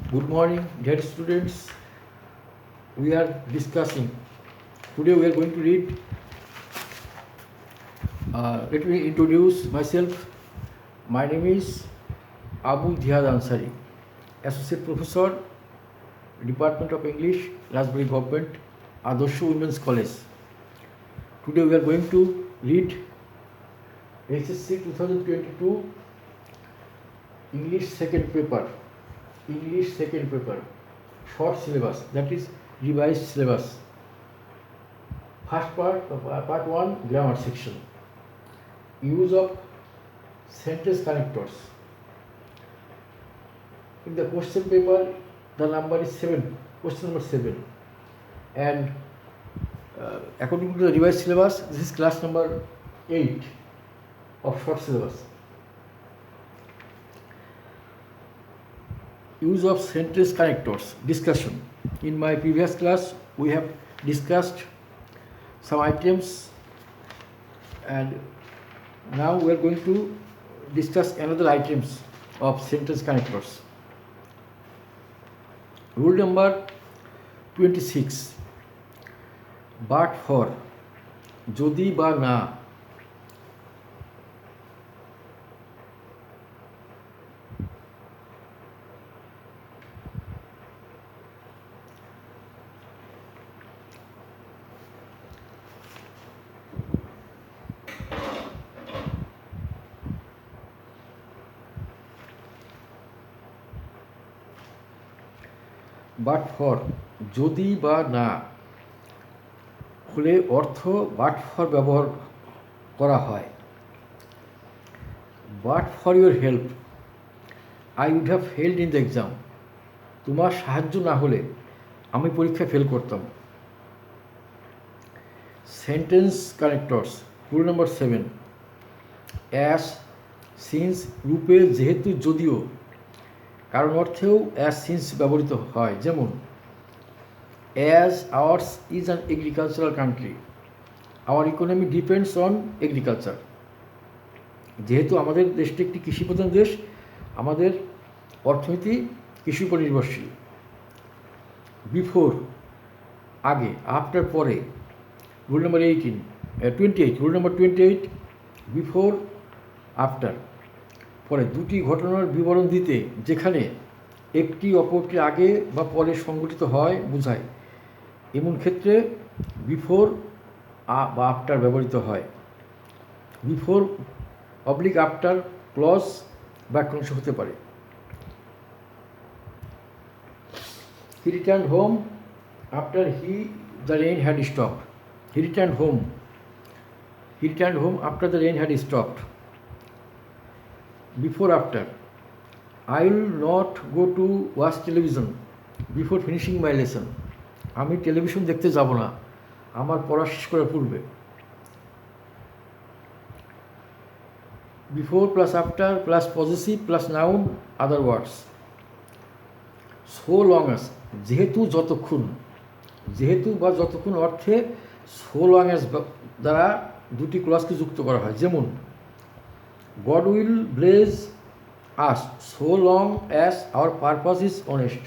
Good morning, dear students. We are discussing. Today we are going to read. Let me introduce myself. My name is Abu Diyad Ansari, Associate Professor, Department of English, Raspberry Government, Adorsho Women's College. Today we are going to read SSC 2022 English second paper. English second paper, short syllabus, that is revised syllabus. First part 1, grammar section. Use of sentence connectors. In the question paper, the number is 7, question number 7. And according to the revised syllabus, this is class number 8 of short syllabus. Use of sentence connectors, discussion. In my previous class, we have discussed some items, and now we are going to discuss another items of sentence connectors. Rule number 26. But for, jodi ba na. But for, যদি বা না হলে অর্থ but for ব্যবহার করা হয়। But for your help I would have failed in the exam. তোমার সাহায্য না হলে আমি পরীক্ষায় ফেল করতাম। Sentence connectors, rule number 7। As, since রূপে যেহেতু, যদিও, কারণ অর্থেও অ্যাজ সিন্স ব্যবহৃত হয়। যেমন as hours is an agricultural country, hour economy depends on agriculture. যেহেতু আমাদের দেশটি একটি কৃষিপ্রধান দেশ, আমাদের অর্থনীতি কৃষির উপর নির্ভরশীল। বিফোর আগে, আফটার পরে। Rule number 28, rule number 28, before after পরে দুটি ঘটনার বিবরণ দিতে যেখানে একটি অপরটির আগে বা পরে সংঘটিত হয় বোঝায়, এমন ক্ষেত্রে বিফোর বা আফটার ব্যবহৃত হয়। বিফোর অবলিক আফটার ক্লজ বাক্যাংশ হতে পারে। He return home after the rain had stopped. He return home after the rain had stopped. Before after, I will not go to watch television before finishing my lesson. আমি television দেখতে যাব না আমার পড়া শেষ করার পূর্বে। Before plus after plus positive plus noun other words. So long as, যেহেতু যতক্ষণ, যেহেতু বা যতক্ষণ অর্থে সো লং অ্যাজ দ্বারা দুটি ক্লজকে যুক্ত করা হয়। যেমন God will bless us so long as our purpose is honest.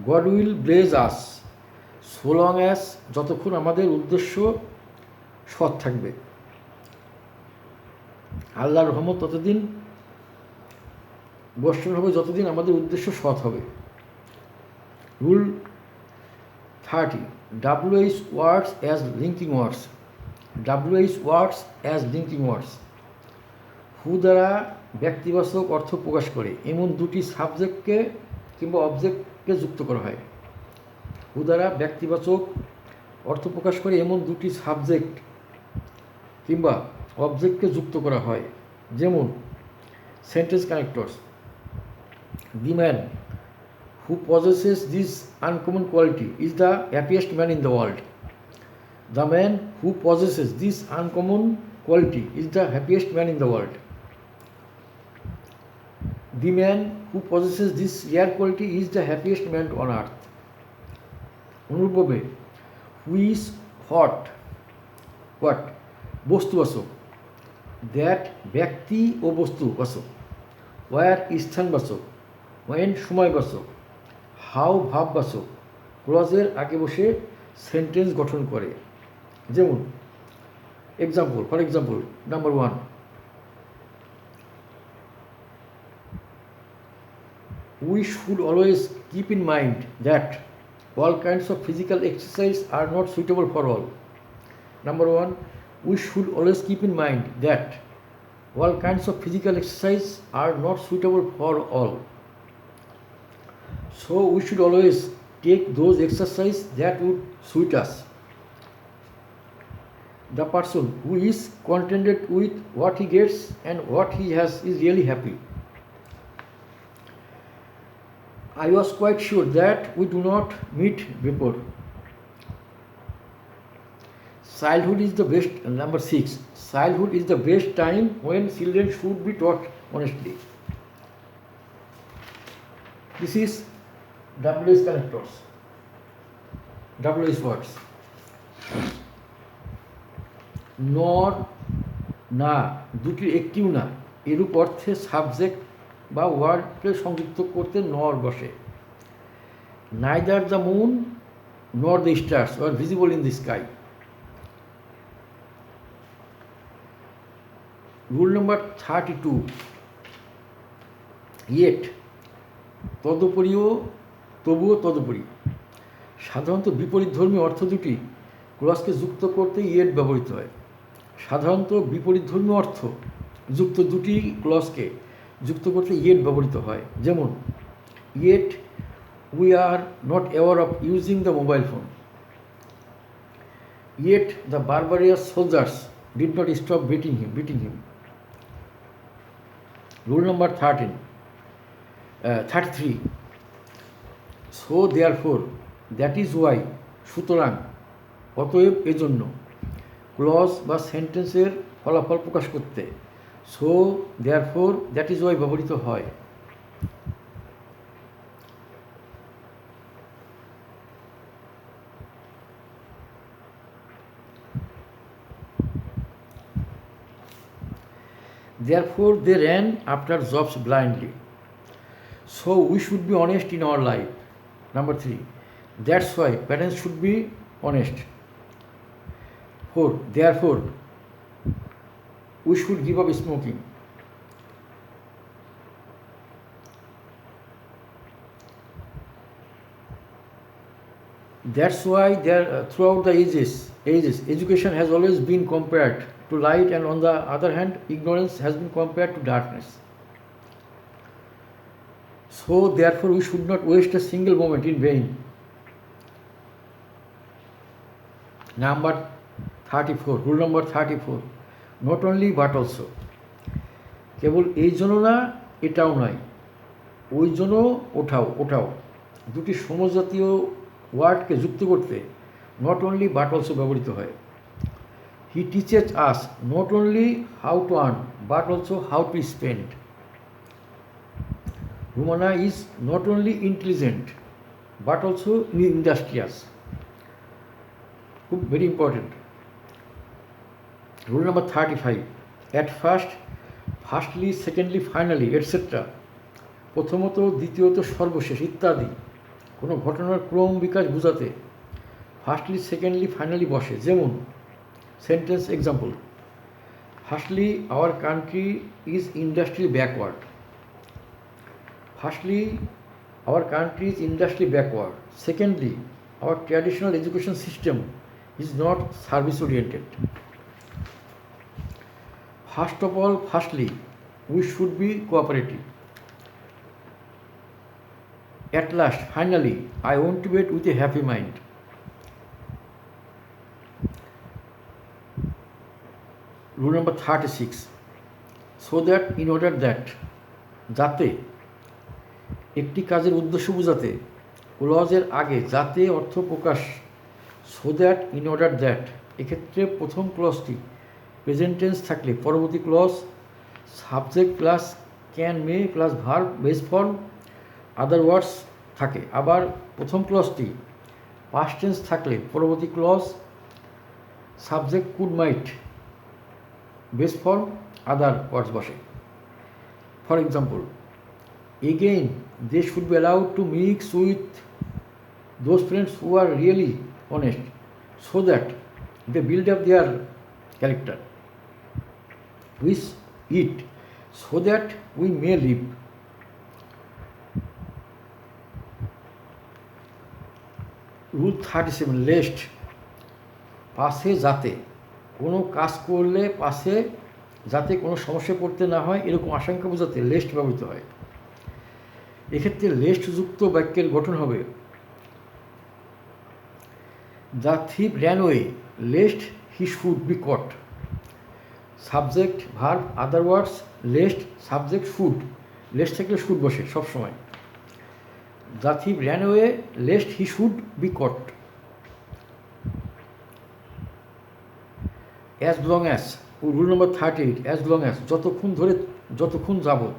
God will bless us so long as, যতক্ষণ আমাদের উদ্দেশ্য সৎ থাকবে। আল্লাহর রহমত ততদিন বর্ষণ হবে যতদিন আমাদের উদ্দেশ্য সৎ হবে। Rule 30, WH words as linking words. WH words as linking words. হু দ্বারা ব্যক্তিবাচক অর্থ প্রকাশ করে এমন দুটি সাবজেক্টকে কিংবা অবজেক্টকে যুক্ত করা হয়। হু দ্বারা ব্যক্তিবাচক অর্থ প্রকাশ করে এমন দুটি সাবজেক্ট কিংবা অবজেক্টকে যুক্ত করা হয়। যেমন sentence connectors. The man who possesses this uncommon quality is the happiest man in the world. The man who possesses this uncommon quality is the happiest man in the world. The man who possesses this rare quality is the happiest man on earth. অনুরূপভাবে who is what বস্তুবাচক, that ব্যক্তি ও বস্তুবাচক। War স্থানবাচক, when সময়বাচক, how ভাববাচক ক্লজের আগে বসে sentence গঠন করে। যেমন for example number 1, we should always keep in mind that all kinds of physical exercise are not suitable for all. Number 1, we should always keep in mind that all kinds of physical exercise are not suitable for all. So we should always take those exercise that would suit us. The person who is contented with what he gets and what he has is really happy. I was quite sure that we do not meet before. Childhood is the best. Number 6, childhood is the best time when children should be taught honestly. This is WH connectors. WH words. নর, না, দুটির একটিও না এরূপ অর্থে subject বা ওয়ার্ডকে সংযুক্ত করতে নর বসে। Neither the moon nor the stars are visible in the sky. Rule number 32, yet তদুপরিও, তবুও তদুপরি। সাধারণত বিপরীতধর্মী অর্থ দুটি ক্লজকে যুক্ত করতে ইয়েট ব্যবহৃত হয়। সাধারণত বিপরীতধর্মী অর্থ যুক্ত দুটি ক্লজকে যুক্ত করতে ইয়েট ব্যবহৃত হয়। যেমন yet we are not aware of using the mobile phone. Yet the barbarious soldiers did not stop beating him. Rule number 33, so therefore, that is why, সুতরাং, অতএব, এজন্য। ক্লজ বা সেন্টেন্সের ফলাফল প্রকাশ করতে so therefore that is why ব্যবহৃত হয়। Therefore they ran after jobs blindly. So we should be honest in our life. Number 3, that's why parents should be honest. 4, therefore we should give up smoking. That's why throughout the ages education has always been compared to light, and on the other hand ignorance has been compared to darkness. So therefore we should not waste a single moment in vain. Number 34, rule number 34, not only but also। কেবল এই জন্য না, এটাও নয়, ওই জন্য ওটাও দুটি সমজাতীয় ওয়ার্ডকে যুক্ত করতে নট অনলি বাট অলসো ব্যবহৃত হয়। He teaches us not only how to earn but also how to spend. Rumana is not only intelligent but also industrious. খুব very important. Rule number 35, at first, firstly, secondly, finally, etcetera, প্রথমত, দ্বিতীয়ত, সর্বশেষ ইত্যাদি কোনো ঘটনার ক্রম বিকাশ বোঝাতে ফার্স্টলি, সেকেন্ডলি, ফাইনালি বসে। যেমন sentence example, firstly our country is industry backward. Firstly our country is industry backward. Secondly our traditional education system is not service oriented. First of all, firstly, we should be cooperative. At last, finally, I want to wait with a happy mind. Rule number 36, so that, in order that, যাতে, একটি কাজের উদ্দেশ্য বোঝাতে ক্লজের আগে যাতে অর্থ প্রকাশ, so that, in order that, এক্ষেত্রে প্রথম ক্লজটি প্রেজেন্ট টেন্স থাকলে পরবর্তী clause subject plus can, may plus verb, base form, other words থাকে। আবার প্রথম ক্লজটি পাস্ট টেন্স থাকলে পরবর্তী clause subject could, might, base form, other words বসে। For example, Again, they should be allowed to mix with those friends who are really honest so that they build up their character. We eat so that we may live. Rule 37 lest পাশে যাতে কোনো কাজ করলে পাশে যাতে কোনো সমস্যা পড়তে না হয় এরকম আশঙ্কা বোঝাতে লেস্ট ব্যবহৃত হয়। এক্ষেত্রে লেস্টযুক্ত বাক্যের গঠন হবে the thief ran away lest he should be caught. Subject verb other words lest subject should, lest থাকলে শুড বসে সবসময়। The thief ran away lest he should be caught. As long as rule number 38 as long as যতক্ষণ যাবত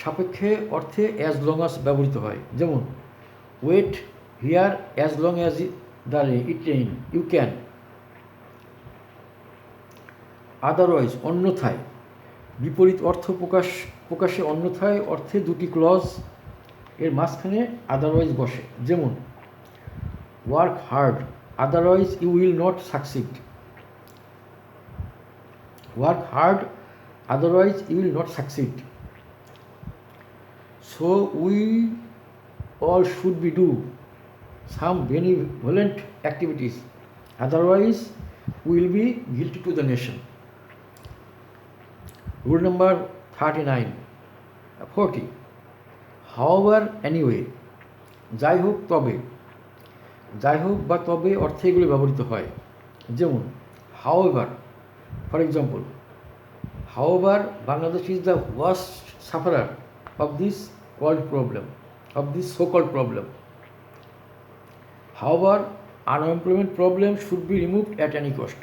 সাপেক্ষে অর্থে as long as ব্যবহৃত হয়। যেমন wait here as long as it rain you can. Otherwise অন্যথায় বিপরীত অর্থ প্রকাশে অন্যথায় অর্থে দুটি ক্লজ এর মাঝখানে আদারওয়াইজ বসে। যেমন work hard otherwise you will not succeed. Work hard otherwise you will not succeed. So we all should be do some benevolent activities, otherwise we will be guilty to the nation. Rule number 40 however anyway যাই হোক তবে, যাই হোক বা তবে অর্থে এগুলি ব্যবহৃত হয়। যেমন however, for example, however Bangladesh is the worst sufferer of this so-called problem. However, unemployment problem should be removed at any cost.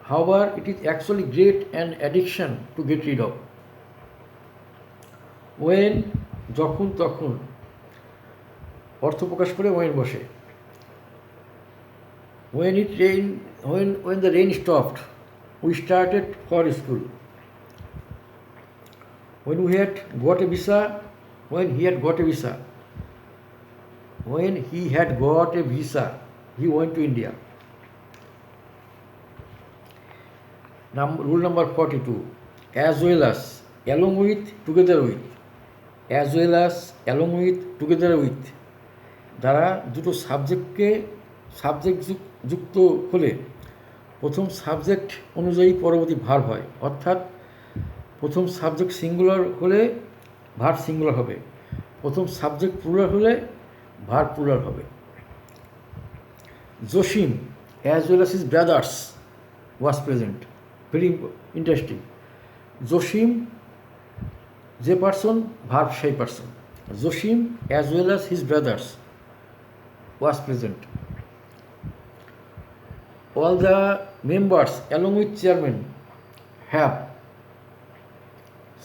However, it is actually great an addiction to get rid of. When যখন তখন অর্থ প্রকাশ করে when বসে। When the rain stopped, we started for school. When he had got a visa, he went to India. Rule number 42 as well as along with together with, as well as along with together with দ্বারা দুটো subject যুক্ত হলে প্রথম subject অনুযায়ী পরবর্তী verb হয়। অর্থাৎ প্রথম সাবজেক্ট সিঙ্গুলার হলে ভার্ব সিঙ্গুলার হবে, প্রথম সাবজেক্ট প্লুরাল হলে ভার্ব প্লুরাল হবে। Jasim as well as his brothers was present. Very interesting. Jasim যে পার্সন, ভার্ব সেই person. Jasim as well as his brothers was present. All the members along with chairman have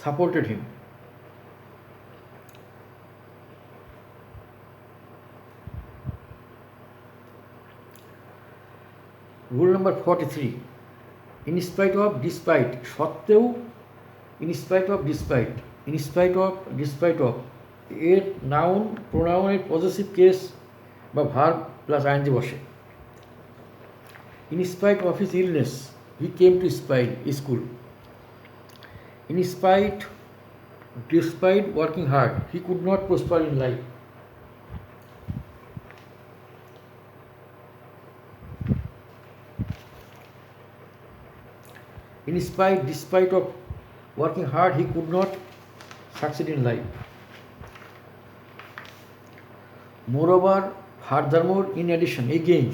supported him. Rule number 43 in spite of despite সত্ত্বেও in spite of এর noun প্রোনাউনের positive case বা verb plus ING বসে। In spite of his illness he came to school. Despite working hard, he could not prosper in life. Despite of working hard, he could not succeed in life. Moreover, furthermore, in addition, again.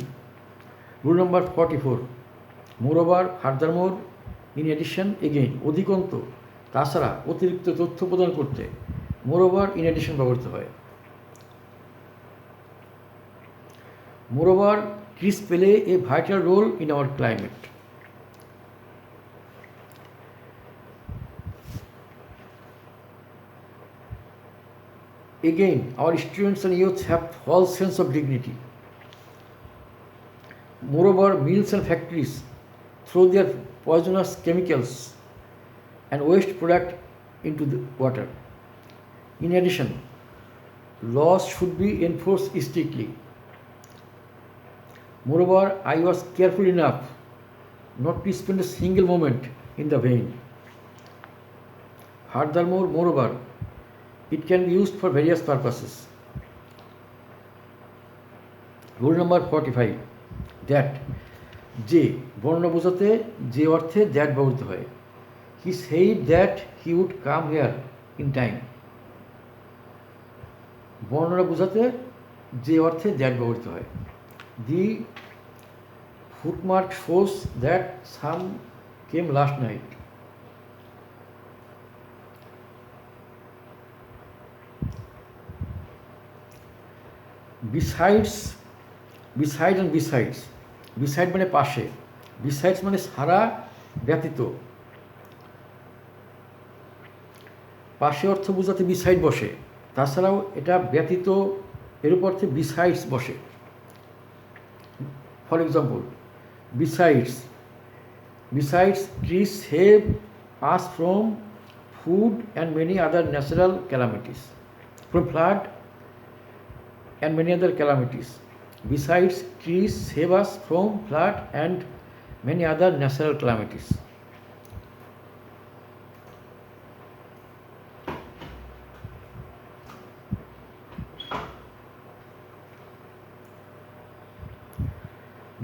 Rule number 44. Moreover, furthermore, in addition, again. অধিকন্ত, তাছাড়া, অতিরিক্ত তথ্য প্রদান করতে moreover in addition ব্যবহৃত হয়। Moreover, trees play a vital role in our climate. Again, our students and youth have false sense of dignity. Moreover, mills and factories throw their poisonous chemicals and waste product into the water. In addition, laws should be enforced strictly. Moreover, I was careful enough not to spend a single moment in the vein. Moreover, it can be used for various purposes. Rule number 45, that যে বর্ণ বোঝাতে যে অর্থে that ব্যবহৃত হয়। He said that he would come here in time. বর্ণনা বোঝাতে যে অর্থে দ্যাট ব্যবহৃত হয়। The footmark shows that some came last night. Besides beside মানে পাশে, besides মানে ছাড়া, ব্যতীত। পাশে অর্থ বোঝাতে বিসাইড বসে, তাছাড়াও এটা ব্যতীত এর উপর অর্থে বিসাইডস বসে। For example, besides trees save us from food and many other natural calamities, from flood and many other calamities. Besides, trees save us from flood and many other natural calamities.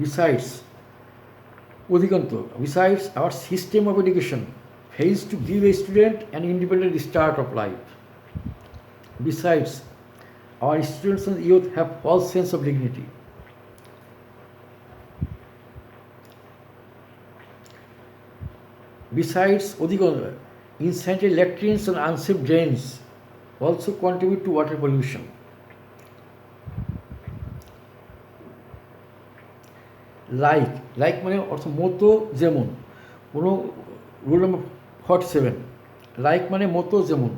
Besides, besides, our system of education fails to give a student an independent start of life. Besides, our students and youth have false sense of dignity. Besides, insanitary latrines and unsafe drains also contribute to water pollution. Like মানে অর্থ মতো যেমন, কোনো rule নম্বর 47, like মানে মতো যেমন,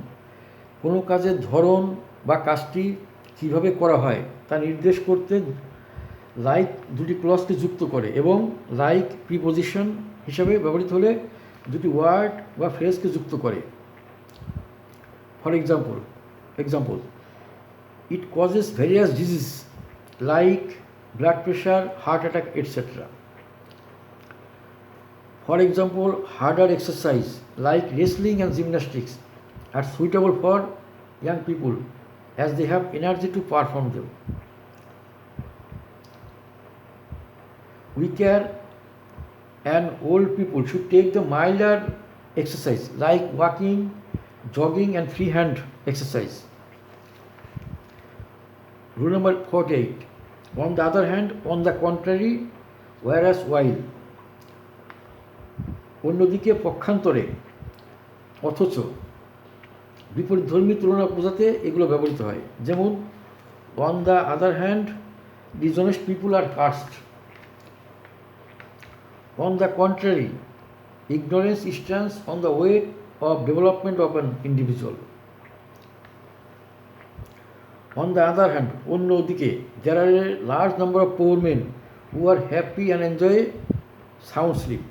কোনো কাজের ধরন বা কাজটি কীভাবে করা হয় তা নির্দেশ করতে লাইক দুটি ক্লজকে যুক্ত করে, এবং লাইক প্রিপোজিশন হিসাবে ব্যবহৃত হলে দুটি ওয়ার্ড বা ফ্রেজকে যুক্ত করে। For example, it causes various disease like blood pressure, heart attack, etc. For example, harder exercise like wrestling and gymnastics are suitable for young people as they have energy to perform them. Weaker and old people should take the milder exercise like walking, jogging and free hand exercise. Rule number 48. On the other hand, on the contrary, whereas while, অন্যদিকে পক্ষান্তরে, অথচ, বিপরীতধর্মী তুলনা বোঝাতে এগুলো ব্যবহৃত হয়। যেমন, on the other hand, dishonest people are cursed. On the contrary, ignorance stands on the way of development of an individual. On the other hand, অন্যদিকে, there are a large number of poor men who are happy and enjoy sound sleep.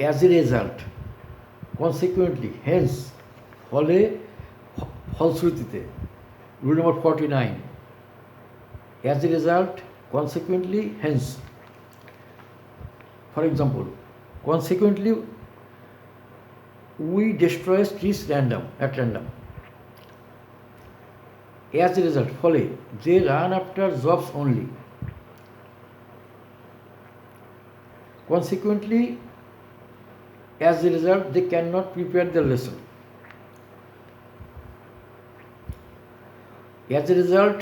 As a result, consequently, hence, ফলে, ফলশ্রুতিতে। Rule number 49. As a result, consequently, hence. For example, consequently, we destroy trees at random. As a result, ফলে, they run after jobs only. Consequently, as a result, they cannot prepare their lesson. As a result,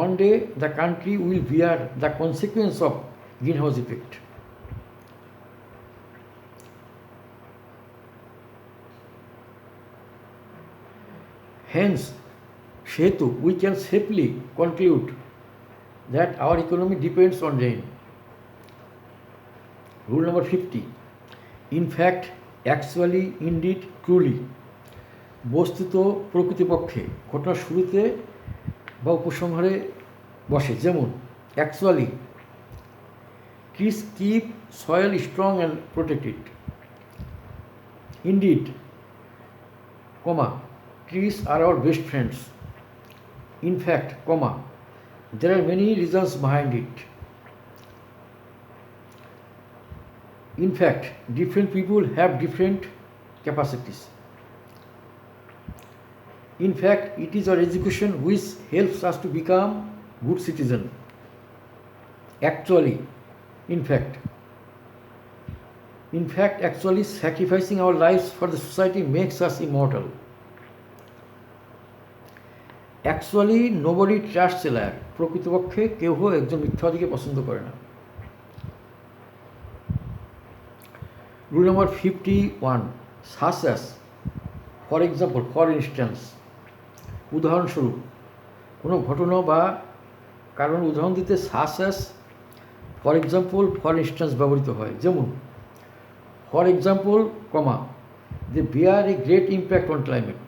one day the country will bear the consequence of greenhouse effect. Hence, সেহেতু, we can safely conclude that our economy depends on rain. Rule number 50. In fact, actually, indeed, truly, বস্তুত, প্রকৃতপক্ষে, ঘটনার শুরুতে বা উপসংহারে বসে, যেমন actually trees keep soil strong and protected, indeed, comma, trees are our best friends, in fact, comma, there are many reasons behind it. In fact, different people have different capacities. In fact, it is our education which helps us to become good citizen. Actually, in fact, actually sacrificing our lives for the society makes us immortal. Actually nobody trusts a liar, প্রকৃতপক্ষে কেউ একজন মিথ্যাবাদীকে পছন্দ করে না। Rule number 51, such as, for example, for instance, উদাহরণস্বরূপ, কোনো ঘটনা বা কারণ উদাহরণ দিতে such as, for example, for instance ব্যবহৃত হয়, যেমন for example, comma, they bear a great impact on climate.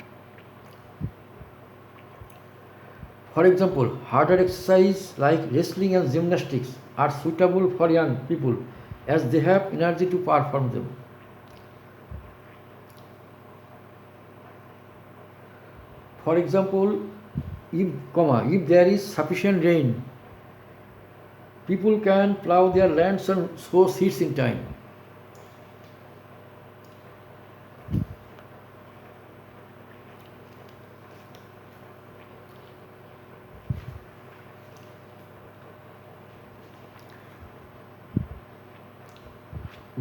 For example, harder exercise like wrestling and gymnastics are suitable for young people as they have energy to perform them. For example, if there is sufficient rain, people can plow their lands and sow seeds in time.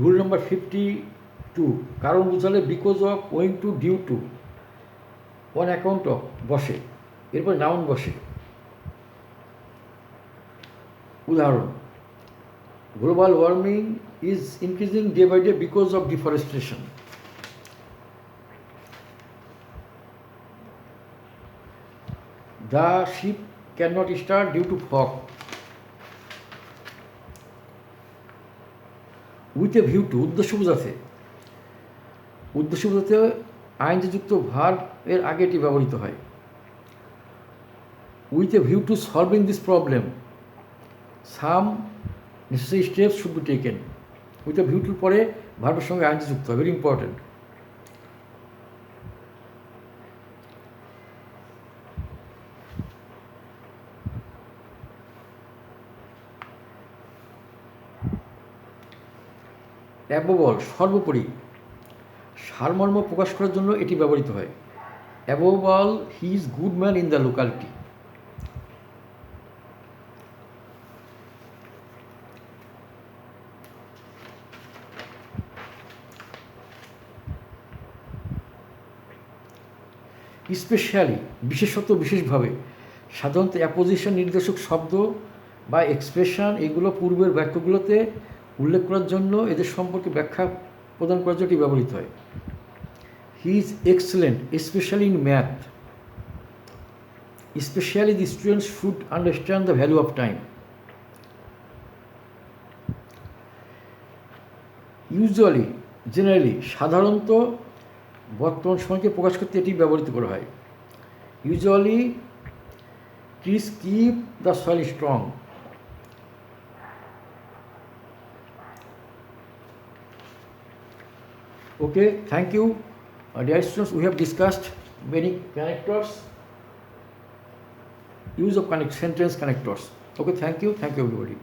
Rule number 52, কারণ বোঝালে because of, owing to, due to, on account of বসে, এরপর noun বসে। উদাহরণ, global warming is increasing day by day because of deforestation. The ship can not start due to fog. With a view to, উদ্দেশ্য বোঝাতে, উদ্দেশ্য বোঝাতে আইনযুক্ত verb এর আগে এটি ব্যবহৃত হয়। With a view to solving this problem some necessary steps should be taken. With a view টুর পরে ভার্বের সঙ্গে আইনজি যুক্ত হয়, ভেরি ইম্পর্টেন্ট। অ্যাবভ অল, সর্বোপরি, সারমর্ম প্রকাশ করার জন্য এটি ব্যবহৃত হয়। Above all he is good man in the locality. Specially, বিশেষত, বিশেষভাবে, সাধারণত অ্যাপোজিশন নির্দেশক শব্দ বা এক্সপ্রেশন এগুলো পূর্বের বাক্যগুলোতে উল্লেখ করার জন্য, এদের সম্পর্কে ব্যাখ্যা প্রদান করার জন্য এটি ব্যবহৃত হয়। He is excellent specially in math. Specially the students should understand the value of time. Usually, generally, সাধারণত, বর্তমান সময়কে প্রকাশ করতে এটি ব্যবহৃত করা হয়। Usually trees keep the soil strong. Okay, thank you. Dear students, we have discussed many connectors, use of sentence connectors. Okay, thank you everybody.